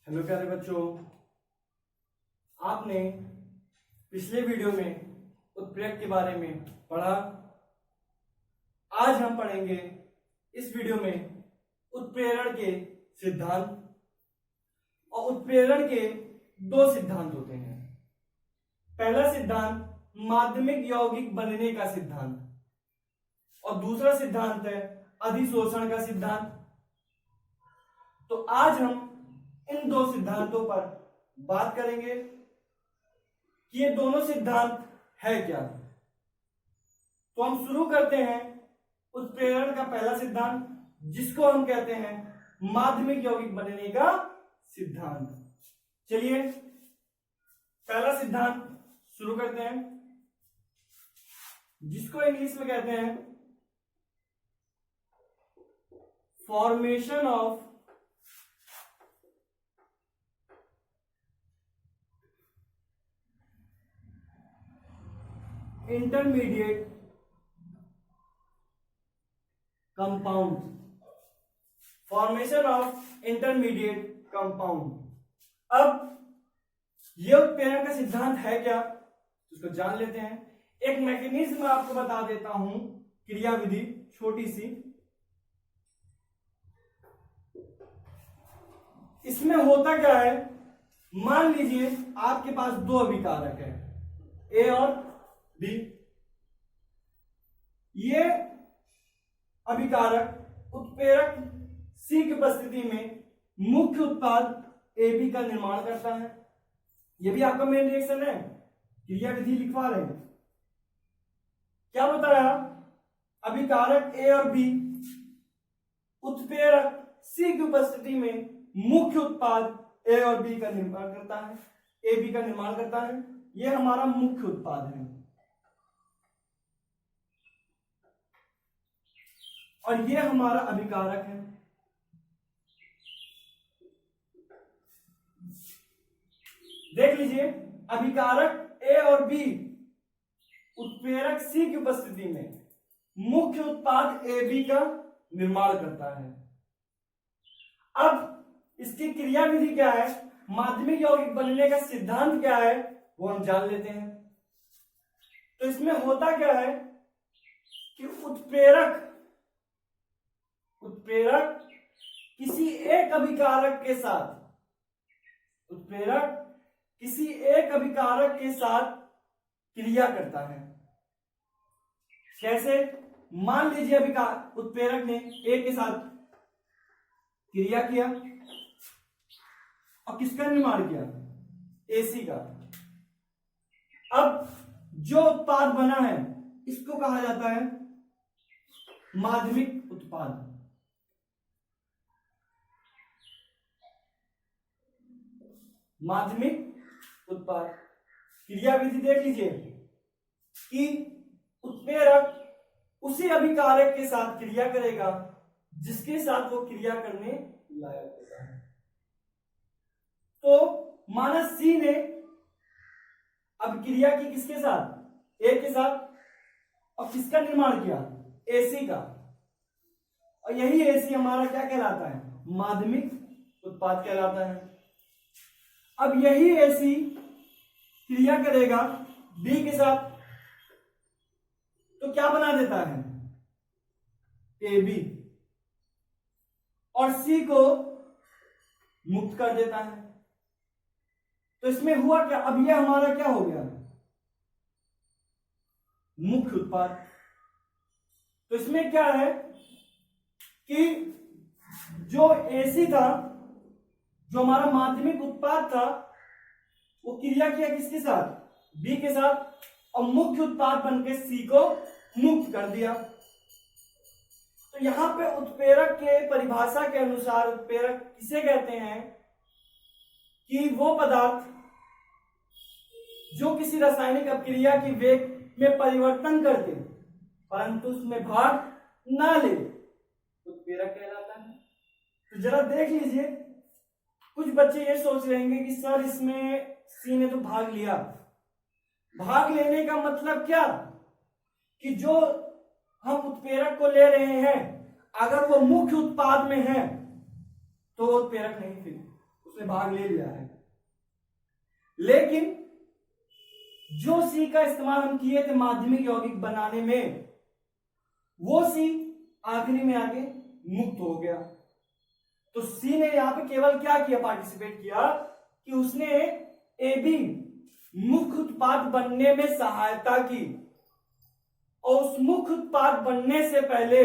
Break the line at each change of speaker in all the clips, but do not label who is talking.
Hello प्यारे बच्चों, आपने पिछले वीडियो में उत्प्रेरक के बारे में पढ़ा। आज हम पढ़ेंगे इस वीडियो में उत्प्रेरण के सिद्धांत। और उत्प्रेरण के दो सिद्धांत होते हैं। पहला सिद्धांत माध्यमिक यौगिक बनने का सिद्धांत और दूसरा सिद्धांत है अधिशोषण का सिद्धांत। तो आज हम इन दो सिद्धांतों पर बात करेंगे कि ये दोनों सिद्धांत है क्या। तो हम शुरू करते हैं उत्प्रेरण का पहला सिद्धांत, जिसको हम कहते हैं माध्यमिक यौगिक बनने का सिद्धांत। चलिए पहला सिद्धांत शुरू करते हैं, जिसको इंग्लिश में कहते हैं formation of intermediate compound. Formation of intermediate compound. अब यह उत्प्रेरण का सिद्धांत है क्या, उसको जान लेते हैं। एक मैकेनिज्म मैं आपको बता देता हूं, क्रिया विधि छोटी सी। इसमें होता क्या है, मान लीजिए आपके पास दो अभिकारक है, ए और बी। ये अभिकारक उत्प्रेरक सी की उपस्थिति में मुख्य उत्पाद ए बी का निर्माण करता है। यह भी आपका मेन रिएक्शन है, क्रिया विधि लिखवा रहे हैं। क्या बताया, अभिकारक ए और बी उत्प्रेरक सी की उपस्थिति में मुख्य उत्पाद ए और बी का निर्माण करता है, ए बी का निर्माण करता है। यह हमारा मुख्य उत्पाद है और यह हमारा अभिकारक है। देख लीजिए, अभिकारक ए और बी उत्प्रेरक सी की उपस्थिति में मुख्य उत्पाद ए बी का निर्माण करता है। अब इसकी क्रिया विधि क्या है, माध्यमिक यौगिक बनने का सिद्धांत क्या है, वो हम जान लेते हैं। तो इसमें होता क्या है कि उत्प्रेरक किसी एक अभिकारक के साथ क्रिया करता है। कैसे, मान लीजिए उत्प्रेरक ने ए के साथ क्रिया किया और किसका निर्माण किया, एसी का। अब जो उत्पाद बना है इसको कहा जाता है माध्यमिक उत्पाद। माध्यमिक उत्पाद क्रिया विधि देख लीजिए कि उत्प्रेरक उसी अभिकारक के साथ क्रिया करेगा जिसके साथ वो क्रिया करने लायक होता है। तो माना सी ने अब क्रिया की किसके साथ, ए के साथ, और किसका निर्माण किया, एसी का। और यही एसी हमारा क्या कहलाता है, माध्यमिक उत्पाद कहलाता है। अब यही एसी क्रिया करेगा बी के साथ, तो क्या बना देता है, ए बी, और सी को मुक्त कर देता है। तो इसमें हुआ क्या, अब यह हमारा क्या हो गया, मुख्य उत्पाद। तो इसमें क्या है कि जो एसी था, जो हमारा माध्यमिक उत्पाद था, वो क्रिया किया किसके साथ, बी के साथ, और मुख्य उत्पाद बनके सी को मुक्त कर दिया। तो यहां पे उत्प्रेरक के परिभाषा के अनुसार उत्प्रेरक किसे कहते हैं कि वो पदार्थ जो किसी रासायनिक अपक्रिया की वेग में परिवर्तन करके परंतु उसमें भाग ना ले, उत्प्रेरक कहलाता है। तो जरा देख लीजिए, कुछ बच्चे ये सोच रहेंगे कि सर इसमें सी ने तो भाग लिया। भाग लेने का मतलब क्या, कि जो हम उत्प्रेरक को ले रहे हैं अगर वो मुख्य उत्पाद में है तो वो उत्प्रेरक नहीं, फिर उसने भाग ले लिया है। लेकिन जो सी का इस्तेमाल हम किए थे माध्यमिक यौगिक बनाने में, वो सी आखिरी में आके मुक्त हो गया। तो सी ने यहां पे केवल क्या किया, पार्टिसिपेट किया कि उसने ए बी मुख्य उत्पाद बनने में सहायता की, और उस मुख्य उत्पाद बनने से पहले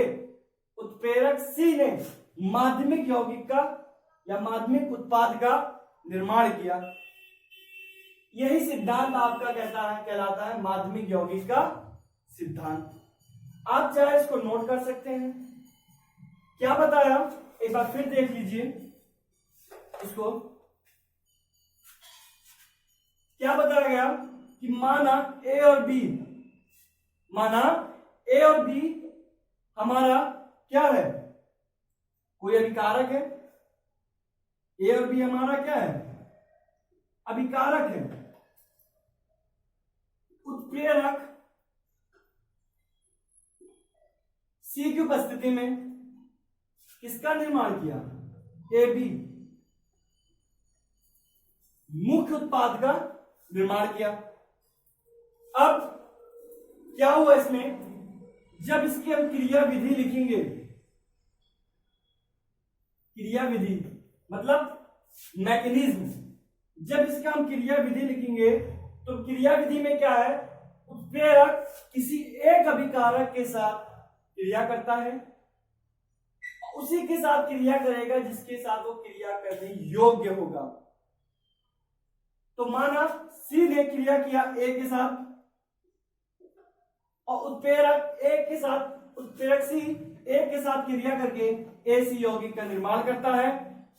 उत्प्रेरक सी ने माध्यमिक यौगिक का या माध्यमिक उत्पाद का निर्माण किया। यही सिद्धांत आपका कहलाता है माध्यमिक यौगिक का सिद्धांत। आप चाहे इसको नोट कर सकते हैं। क्या बताया, एक बार फिर देख लीजिए इसको। क्या बताया गया कि माना ए और बी हमारा क्या है, कोई अभिकारक है। ए और बी हमारा क्या है, अभिकारक है। उत्प्रेरक सी की उपस्थिति में किसका निर्माण किया, ए बी मुख्य उत्पाद का निर्माण किया। अब क्या हुआ इसमें, जब इसकी हम क्रिया विधि लिखेंगे, क्रिया विधि मतलब मैकेनिज्म, जब इसका हम क्रिया विधि लिखेंगे तो क्रिया विधि में क्या है, उत्प्रेरक किसी एक अभिकारक के साथ क्रिया करता है, उसी के साथ क्रिया करेगा जिसके साथ वो क्रिया करने योग्य होगा। तो माना सी ने क्रिया किया ए के साथ, और उत्प्रेरक सी ए के साथ क्रिया करके एसी यौगिक का निर्माण करता है।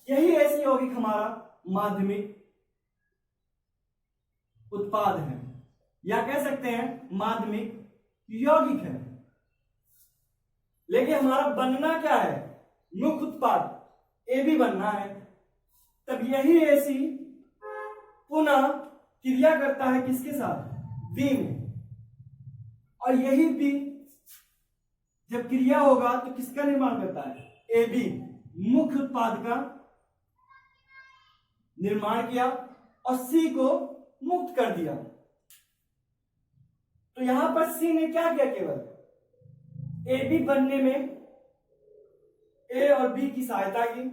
यही एसी यौगिक हमारा माध्यमिक उत्पाद है, या कह सकते हैं माध्यमिक यौगिक है। लेकिन हमारा बनना क्या है, मुख्य उत्पाद ए बी बनना है। तब यही एसी पुनः क्रिया करता है किसके साथ, बी में, और यही बी जब क्रिया होगा तो किसका निर्माण करता है, ए बी मुख्य उत्पाद का निर्माण किया और सी को मुक्त कर दिया। तो यहां पर सी ने क्या किया, केवल ए बी बनने में ए और बी की सहायता की,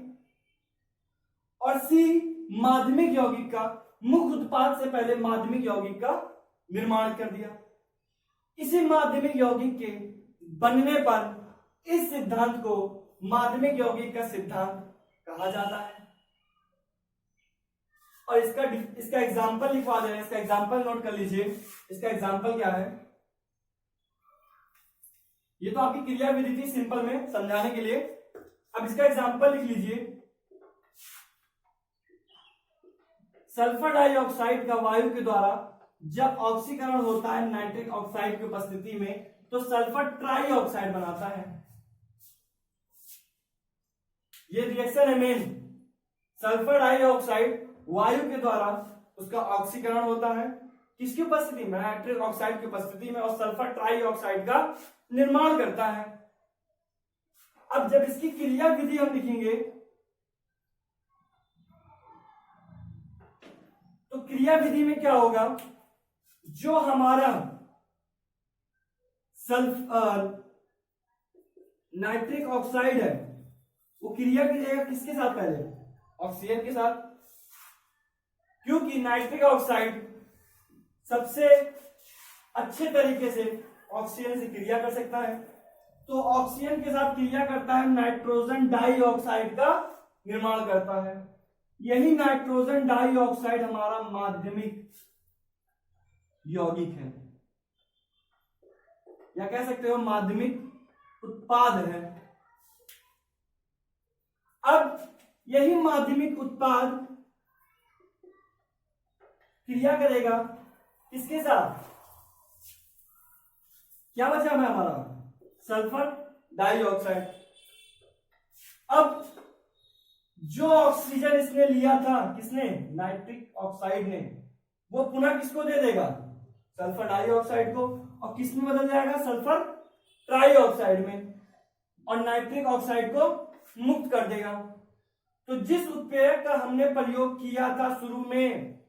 और सी माध्यमिक यौगिक का मुख्य उत्पाद से पहले माध्यमिक यौगिक का निर्माण कर दिया। इसी माध्यमिक यौगिक के बनने पर इस सिद्धांत को माध्यमिक यौगिक का सिद्धांत कहा जाता है। और इसका एग्जांपल लिखवा दे रहे हैं, इसका एग्जांपल नोट कर लीजिए। इसका एग्जांपल क्या है, ये तो आपकी क्रिया विधि थी सिंपल में समझाने के लिए। अब इसका एग्जांपल लिख लीजिए। सल्फर डाइऑक्साइड का वायु के द्वारा जब ऑक्सीकरण होता है नाइट्रिक ऑक्साइड की उपस्थिति में, तो सल्फर ट्राई ऑक्साइड बनाता है। ये रिएक्शन है मेन। सल्फर डाइऑक्साइड वायु के द्वारा उसका ऑक्सीकरण होता है किसकी उपस्थिति में, नाइट्रिक ऑक्साइड की उपस्थिति में, और सल्फर ट्राई ऑक्साइड का निर्माण करता है। अब जब इसकी क्रिया विधि हम लिखेंगे तो क्रिया विधि में क्या होगा, जो हमारा नाइट्रिक ऑक्साइड है वो क्रिया की जाएगा किसके साथ, पहले ऑक्सीजन के साथ, क्योंकि नाइट्रिक ऑक्साइड सबसे अच्छे तरीके से ऑक्सीजन से क्रिया कर सकता है। तो ऑक्सीजन के साथ क्रिया करता है, नाइट्रोजन डाइऑक्साइड का निर्माण करता है। यही नाइट्रोजन डाइऑक्साइड हमारा माध्यमिक यौगिक है, या कह सकते हो माध्यमिक उत्पाद है। अब यही माध्यमिक उत्पाद क्रिया करेगा किसके साथ, क्या बचा हमें हमारा सल्फर डाइऑक्साइड। अब जो ऑक्सीजन इसने लिया था, किसने, नाइट्रिक ऑक्साइड ने, वो पुनः किसको दे देगा, सल्फर डाइऑक्साइड को, और किस में बदल जाएगा, सल्फर ट्राइऑक्साइड में, और नाइट्रिक ऑक्साइड को मुक्त कर देगा। तो जिस उत्प्रेरक का हमने प्रयोग किया था शुरू में,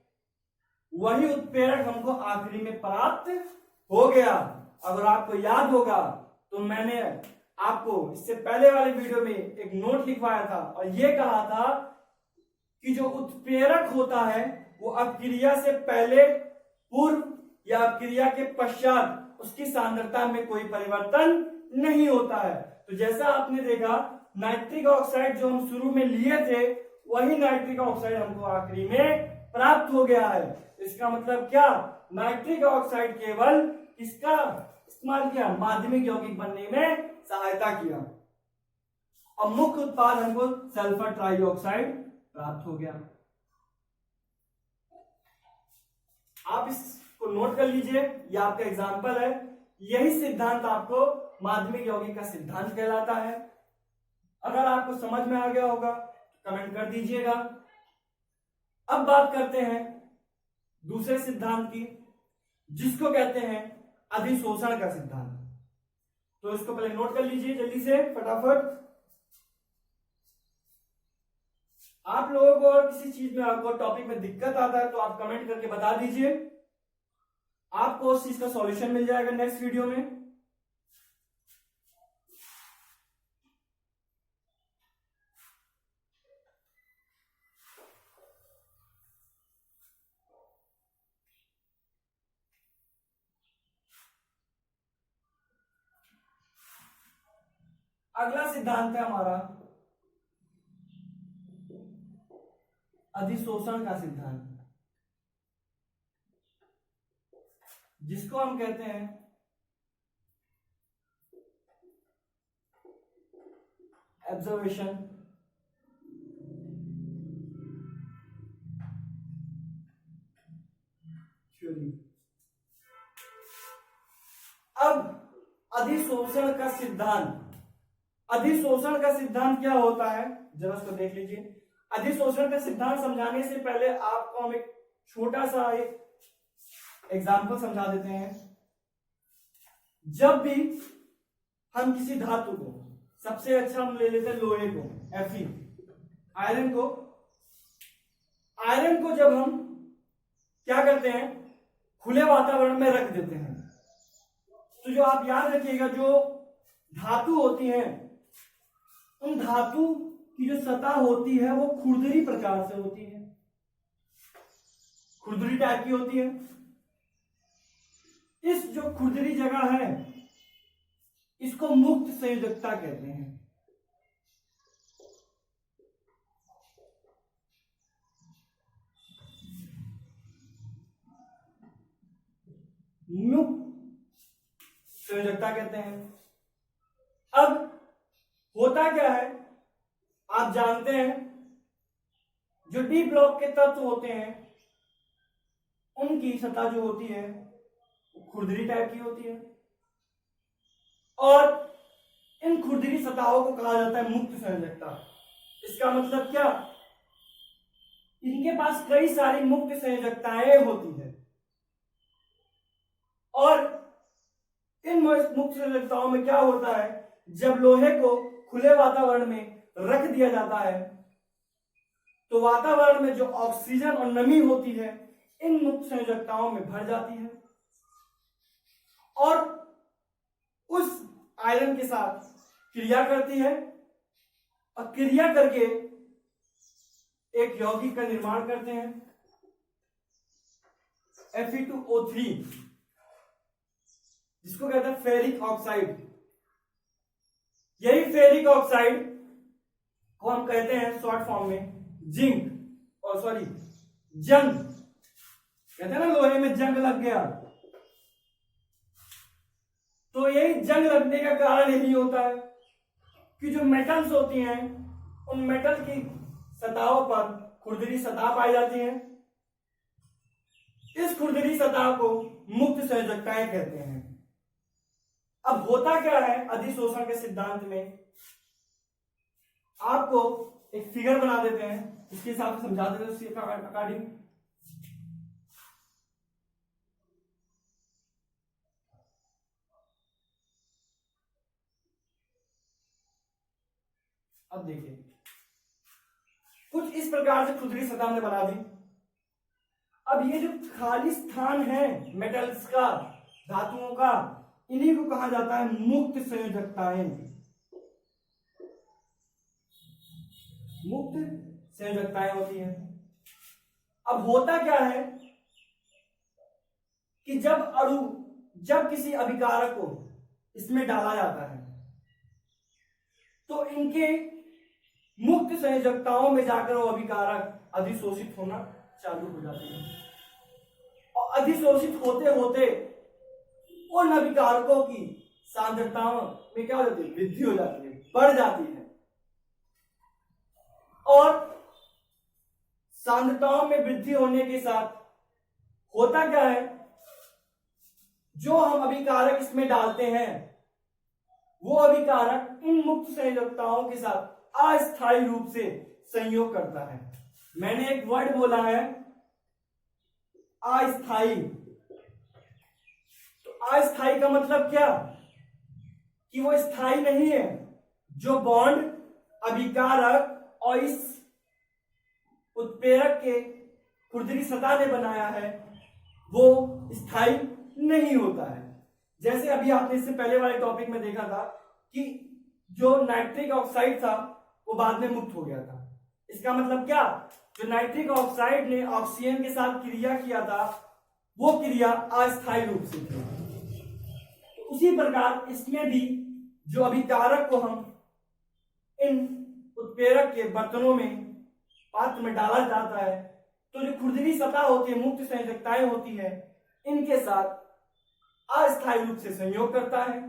वही उत्प्रेरक हमको आखिरी में प्राप्त हो गया। अगर आपको याद होगा तो मैंने आपको इससे पहले वाले वीडियो में एक नोट लिखवाया था और यह कहा था कि जो उत्प्रेरक होता है वो अपक्रिया से पहले, पूर्व या अपक्रिया के पश्चात उसकी सांद्रता में कोई परिवर्तन नहीं होता है। तो जैसा आपने देखा, नाइट्रिक ऑक्साइड जो हम शुरू में लिए थे, वही नाइट्रिक ऑक्साइड हमको आखिरी में प्राप्त हो गया है। इसका मतलब क्या, नाइट्रिक ऑक्साइड केवल इसका इस्तेमाल किया, माध्यमिक यौगिक बनने में सहायता किया, और मुख्य उत्पाद हमको सल्फर ट्राइऑक्साइड प्राप्त हो गया। आप इसको नोट कर लीजिए, यह आपका एग्जाम्पल है। यही सिद्धांत आपको माध्यमिक यौगिक का सिद्धांत कहलाता है। अगर आपको समझ में आ गया होगा तो कमेंट कर दीजिएगा। अब बात करते हैं दूसरे सिद्धांत की, जिसको कहते हैं अधिशोषण का सिद्धांत। तो इसको पहले नोट कर लीजिए जल्दी से, फटाफट। आप लोगों को और किसी चीज में, आपको टॉपिक में दिक्कत आता है तो आप कमेंट करके बता दीजिए, आपको उस चीज का सॉल्यूशन मिल जाएगा नेक्स्ट वीडियो में। अगला सिद्धांत है हमारा अधिशोषण का सिद्धांत, जिसको हम कहते हैं एब्जर्वेशन थ्योरी। अब अधिशोषण का सिद्धांत, अधिशोषण का सिद्धांत क्या होता है जरा उसको देख लीजिए। अधिशोषण का सिद्धांत समझाने से पहले आपको हम एक छोटा सा एक एग्जाम्पल समझा देते हैं। जब भी हम किसी धातु को, सबसे अच्छा हम ले लेते हैं लोहे को, Fe, आयरन को। आयरन को जब हम क्या करते हैं, खुले वातावरण में रख देते हैं, तो जो आप याद रखिएगा, जो धातु होती है, उन धातु की जो सतह होती है वो खुरदरी प्रकार से होती है, खुरदरी टाइप की होती है। इस जो खुरदरी जगह है, इसको मुक्त संयोजकता कहते हैं। मुक्त संयोजकता कहते हैं। अब होता क्या है, आप जानते हैं, जो डी ब्लॉक के तत्व होते हैं उनकी सतह जो होती है खुरदरी टाइप की होती है, और इन खुरदरी सतहों को कहा जाता है मुक्त संयोजकता। इसका मतलब क्या, इनके पास कई सारी मुक्त संयोजकताएं होती है, और इन मुक्त संयोजकताओं में क्या होता है, जब लोहे को खुले वातावरण में रख दिया जाता है तो वातावरण में जो ऑक्सीजन और नमी होती है इन मुक्त संयोजकताओं में भर जाती है, और उस आयरन के साथ क्रिया करती है, और क्रिया करके एक यौगिक का निर्माण करते हैं, Fe2O3, जिसको कहते हैं फेरिक ऑक्साइड। यही फेरिक ऑक्साइड को हम कहते हैं शॉर्ट फॉर्म में जिंक, और सॉरी जंग, कहते हैं ना लोहे में जंग लग गया, तो यही जंग लगने का कारण यही होता है कि जो मेटल्स होती हैं उन मेटल की सतहों पर खुरदरी सतह पाई जाती है। इस खुरदरी सतह को मुक्त संयोजकताएं कहते हैं। अब होता क्या है, अधिशोषण के सिद्धांत में आपको एक फिगर बना देते हैं, इसके हिसाब से समझा देते हैं उसके अकॉर्डिंग। अब देखिए, कुछ इस प्रकार से खुरदरी सतह हमने बना दी। अब ये जो खाली स्थान है मेटल्स का, धातुओं का, इन्हीं को कहा जाता है मुक्त संयोजकताएं। मुक्त संयोजकताएं होती हैं। अब होता क्या है कि जब किसी अभिकारक को इसमें डाला जाता है तो इनके मुक्त संयोजकताओं में जाकर वो अभिकारक अधिशोषित होना चालू हो जाते हैं और अधिशोषित होते होते उन अभिकारकों की सांद्रताओं में क्या हो जाती है, वृद्धि हो जाती है, बढ़ जाती है। और सांद्रताओं में वृद्धि होने के साथ होता क्या है, जो हम अभिकारक इसमें डालते हैं वो अभिकारक इन मुक्त संयोजकताओं के साथ अस्थायी रूप से संयोग करता है। मैंने एक वर्ड बोला है अस्थायी। तो अस्थायी का मतलब क्या कि वो स्थायी नहीं है। जो बॉन्ड अभिकारक और इस उत्प्रेरक के खुरदरी सतह ने बनाया है वो स्थायी नहीं होता है। जैसे अभी आपने इससे पहले वाले टॉपिक में देखा था कि जो नाइट्रिक ऑक्साइड था वो बाद में मुक्त हो गया था। इसका मतलब क्या, जो नाइट्रिक ऑक्साइड ने ऑक्सीजन के साथ क्रिया किया था वो क्रिया अस्थायी रूप से थी। तो उसी प्रकार इसमें भी जो अभिकारक को हम इन उत्प्रेरक के बर्तनों में, पात्र में डाला जाता है तो जो खुरदरी सतह होती है, मुक्त संयोजकताएं होती है, इनके साथ अस्थायी रूप से संयोग करता है।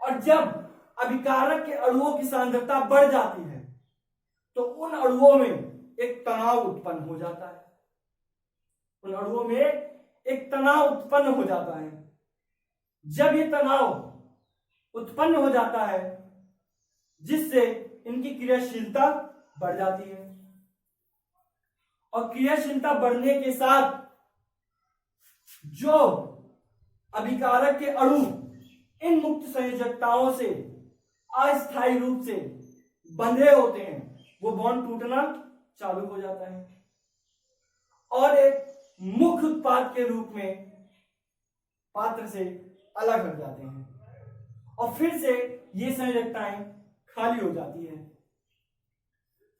और जब अभिकारक के अणुओं की सांद्रता बढ़ जाती है तो उन अणुओं में एक तनाव उत्पन्न हो जाता है। उन अणुओं में एक तनाव उत्पन्न हो जाता है। जब ये तनाव उत्पन्न हो जाता है जिससे इनकी क्रियाशीलता बढ़ जाती है और क्रियाशीलता बढ़ने के साथ जो अभिकारक के अणु इन मुक्त संयोजकताओं से अस्थायी रूप से बंधे होते हैं वो बॉन्ड टूटना चालू हो जाता है और एक मुख्य उत्पाद के रूप में पात्र से अलग हट जाते हैं और फिर से ये संयोजकताएं खाली हो जाती है।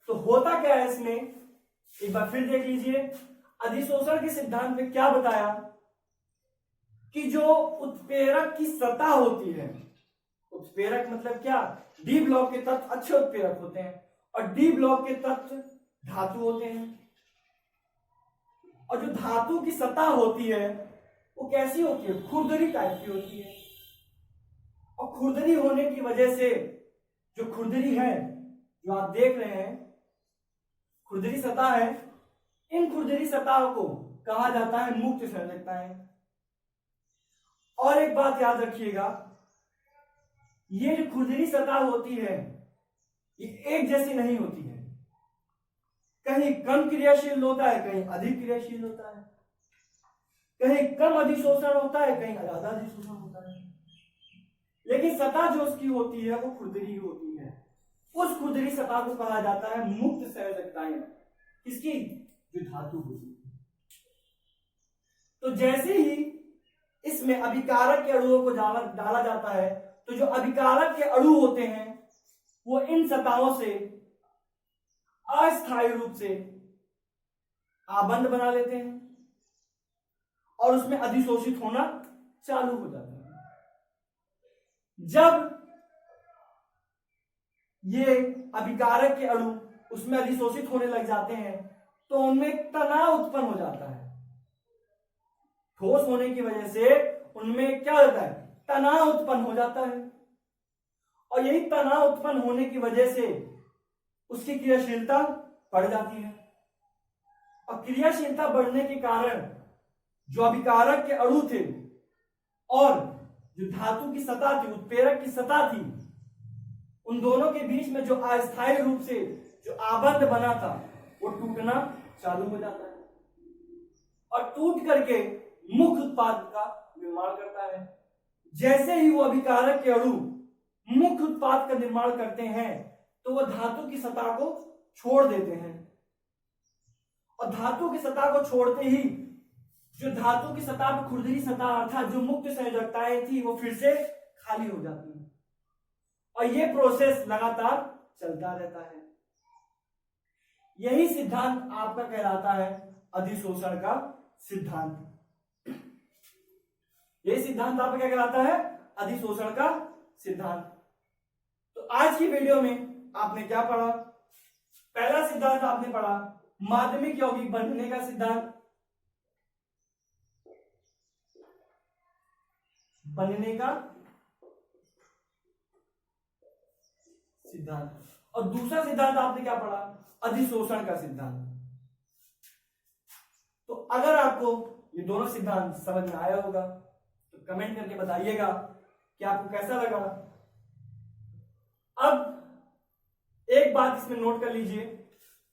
तो होता क्या है इसमें, एक बार फिर देख लीजिए। अधिशोषण के सिद्धांत में क्या बताया कि जो उत्प्रेरक की सतह होती है, उत्प्रेरक मतलब क्या, डी ब्लॉक के तत्व अच्छे उत्प्रेरक होते हैं और डी ब्लॉक के तत्व धातु होते हैं। और जो धातु की सतह होती है वो कैसी होती है, खुरदरी टाइप की होती है। और खुरदरी होने की वजह से जो खुरदरी है, जो आप देख रहे हैं खुरदरी सतह है, इन खुरदरी सतह को कहा जाता है मुक्त संयोजकताएं। और एक बात याद रखिएगा, ये जो खुरदरी सतह होती है ये एक जैसी नहीं होती है। कहीं कम क्रियाशील होता है, कहीं अधिक क्रियाशील होता है, कहीं कम अधिशोषण होता है, कहीं ज्यादा अधिशोषण होता है। लेकिन सतह जो उसकी होती है वो खुरदरी होती है। उस खुरदरी सतह को कहा जाता है मुक्त संयोजकताएं। किसकी, जो धातु होती है। तो जैसे ही इसमें अभिकारक के अणुओं को डाला जाता है तो जो अभिकारक के अणु होते हैं वो इन सतहों से अस्थायी रूप से आबंध बना लेते हैं और उसमें अधिशोषित होना चालू हो जाता है। जब ये अभिकारक के अणु उसमें अधिशोषित होने लग जाते हैं तो उनमें तनाव उत्पन्न हो जाता है। ठोस होने की वजह से उनमें क्या होता है, तनाव उत्पन्न हो जाता है और यही तनाव उत्पन्न होने की वजह से उसकी क्रियाशीलता बढ़ जाती है। और क्रियाशीलता बढ़ने के कारण जो अभिकारक के अणु थे और जो धातु की सतह थी, उत्प्रेरक की सतह थी, उन दोनों के बीच में जो अस्थायी रूप से जो आबंध बना था वो टूटना चालू हो जाता है और टूट करके मुख्य उत्पाद का निर्माण करता है। जैसे ही वो अभिकारक के अणु मुख्य उत्पाद का निर्माण करते हैं तो वो धातु की सतह को छोड़ देते हैं और धातु की सतह को छोड़ते ही जो धातु की सतह पर खुरदरी सतह अर्थात जो मुक्त संयोजकताएं थी वो फिर से खाली हो जाती हैं और ये प्रोसेस लगातार चलता रहता है। यही सिद्धांत आपका कहलाता है अधिशोषण का सिद्धांत। यही सिद्धांत आपका क्या कहलाता है? अधिशोषण का सिद्धांत। तो आज की वीडियो में आपने क्या पढ़ा? पहला सिद्धांत आपने पढ़ा माध्यमिक यौगिक बनने का सिद्धांत, बनने का सिद्धांत, और दूसरा सिद्धांत आपने क्या पढ़ा? अधिशोषण का सिद्धांत। तो अगर आपको ये दोनों सिद्धांत समझ में आया होगा तो कमेंट करके बताइएगा कि आपको कैसा लगा। अब एक बात इसमें नोट कर लीजिए,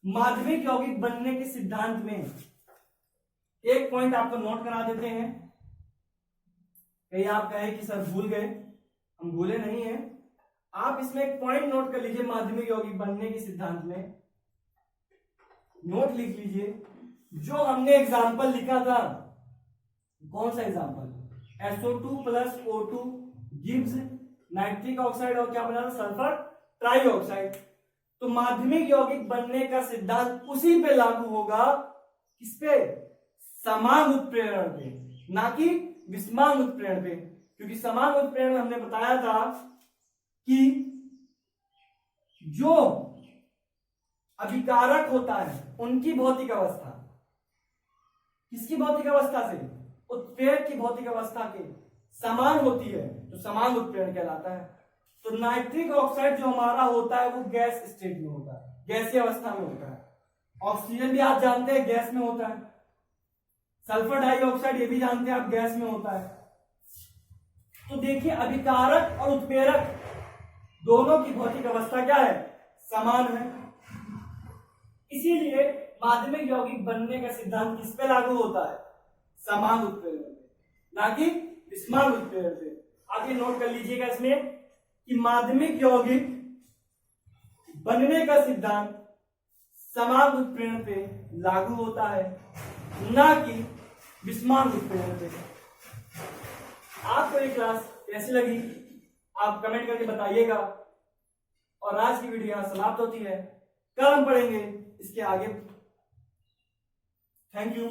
माध्यमिक यौगिक बनने के सिद्धांत में एक पॉइंट आपको नोट करा देते हैं। कहीं आप कहें कि सर भूल गए, हम भूले नहीं हैं। आप इसमें एक पॉइंट नोट कर लीजिए, माध्यमिक यौगिक बनने के सिद्धांत में नोट लिख लीजिए। जो हमने एग्जाम्पल लिखा था, कौन सा example? SO2 plus O2 gives nitric oxide और क्या बना था? Sulphur trioxide. तो माध्यमिक यौगिक बनने का सिद्धांत उसी पे लागू होगा, किस पे? समान उत्प्रेरण पे, ना कि विषमान उत्प्रेरण पे। क्योंकि समान उत्प्रेरण में हमने बताया था कि जो अभिकारक होता है उनकी भौतिक अवस्था किसकी भौतिक अवस्था से? उत्प्रेरक की भौतिक अवस्था के समान होती है तो समान उत्प्रेरण कहलाता है। तो नाइट्रिक ऑक्साइड जो हमारा होता है वो गैस स्टेट में होता है, गैसीय अवस्था में होता है। ऑक्सीजन भी आप जानते हैं गैस में होता है, सल्फर डाइऑक्साइड ये भी जानते हैं आप गैस में होता है। तो देखिए अभिकारक और उत्प्रेरक दोनों की भौतिक अवस्था क्या है? समान है। इसीलिए माध्यमिक यौगिक बनने का सिद्धांत किस पे लागू होता है? समान उत्प्रेरण पे, ना कि विषमान उत्प्रेरण पे। आप ये नोट कर लीजिएगा इसमें कि माध्यमिक यौगिक बनने का सिद्धांत समान उत्प्रेरण पे लागू होता है, ना कि विषमान उत्प्रेरण पे। आपको ये क्लास कैसी लगी आप कमेंट करके बताइएगा। और आज की वीडियो यहां समाप्त होती है, कल हम पढ़ेंगे इसके आगे। Thank you.